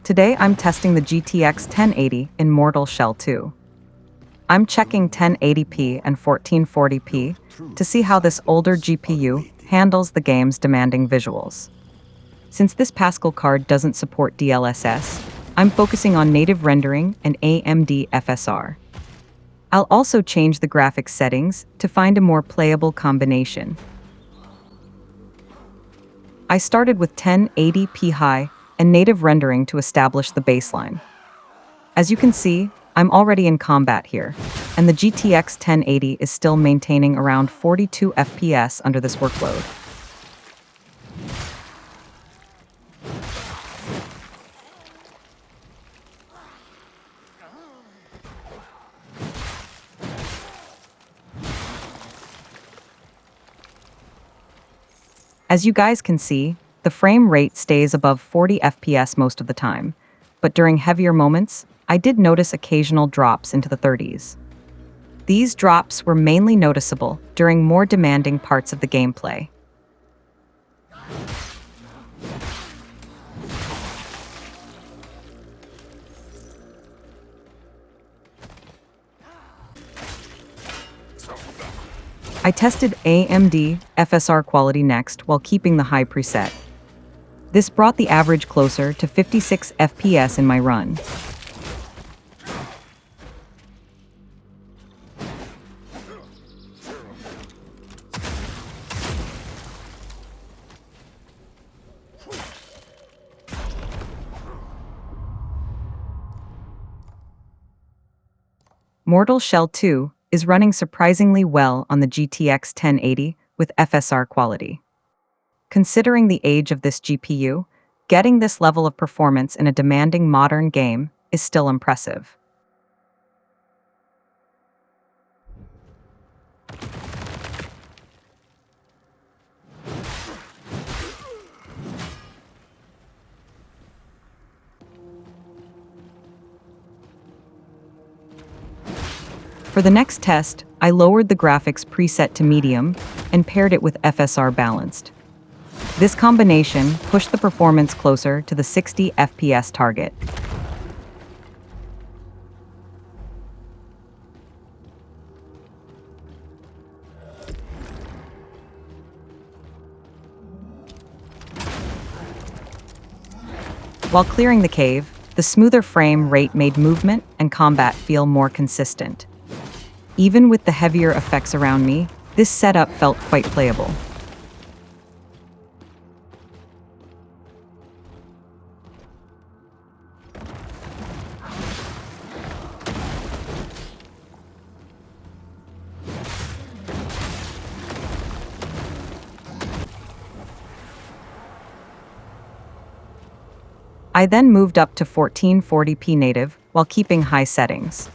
Today I'm testing the GTX 1080 in Mortal Shell 2. I'm checking 1080p and 1440p to see how this older GPU handles the game's demanding visuals. Since this Pascal card doesn't support DLSS, I'm focusing on native rendering and AMD FSR. I'll also change the graphics settings to find a more playable combination. I started with 1080p high and native rendering to establish the baseline. As you can see, I'm already in combat here, and the GTX 1080 is still maintaining around 42 FPS under this workload. As you guys can see, the frame rate stays above 40 FPS most of the time, but during heavier moments, I did notice occasional drops into the 30s. These drops were mainly noticeable during more demanding parts of the gameplay. I tested AMD FSR Quality next while keeping the high preset. This brought the average closer to 56 FPS in my run. Mortal Shell 2 is running surprisingly well on the GTX 1080 with FSR quality. Considering the age of this GPU, getting this level of performance in a demanding modern game is still impressive. For the next test, I lowered the graphics preset to medium and paired it with FSR Balanced. This combination pushed the performance closer to the 60 FPS target. While clearing the cave, the smoother frame rate made movement and combat feel more consistent. Even with the heavier effects around me, this setup felt quite playable. I then moved up to 1440p native while keeping high settings.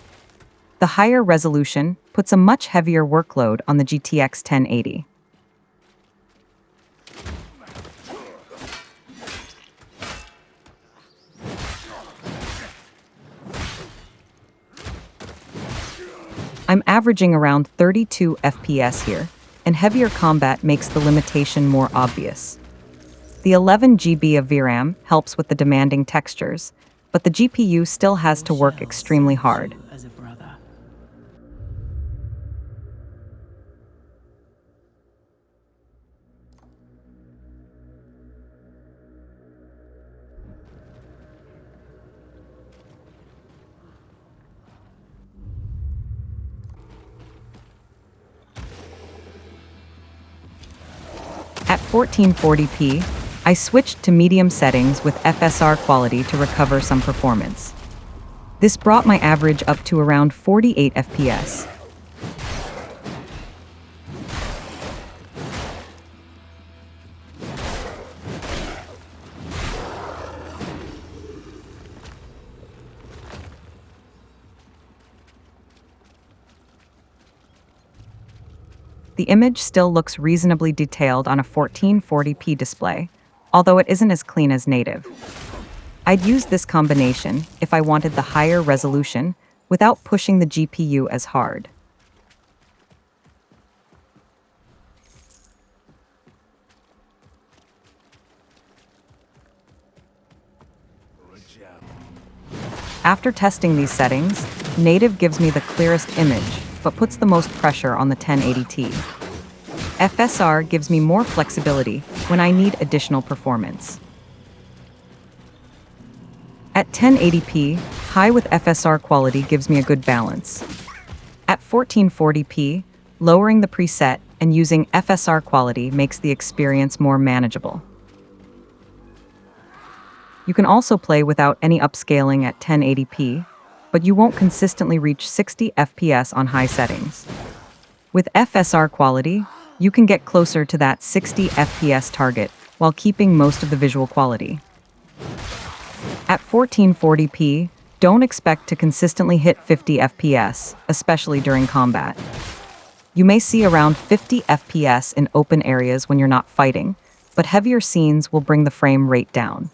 The higher resolution puts a much heavier workload on the GTX 1080. I'm averaging around 32 FPS here, and heavier combat makes the limitation more obvious. The 11 GB of VRAM helps with the demanding textures, but the GPU still has to work extremely hard. At 1440p, I switched to medium settings with FSR quality to recover some performance. This brought my average up to around 48 FPS. The image still looks reasonably detailed on a 1440p display, although it isn't as clean as native. I'd use this combination if I wanted the higher resolution without pushing the GPU as hard. After testing these settings, native gives me the clearest image, but puts the most pressure on the 1080T. FSR gives me more flexibility when I need additional performance. At 1080p, high with FSR quality gives me a good balance. At 1440p, lowering the preset and using FSR quality makes the experience more manageable. You can also play without any upscaling at 1080p, but you won't consistently reach 60 FPS on high settings. With FSR quality, you can get closer to that 60 FPS target while keeping most of the visual quality. At 1440p, don't expect to consistently hit 50 FPS, especially during combat. You may see around 50 FPS in open areas when you're not fighting, but heavier scenes will bring the frame rate down.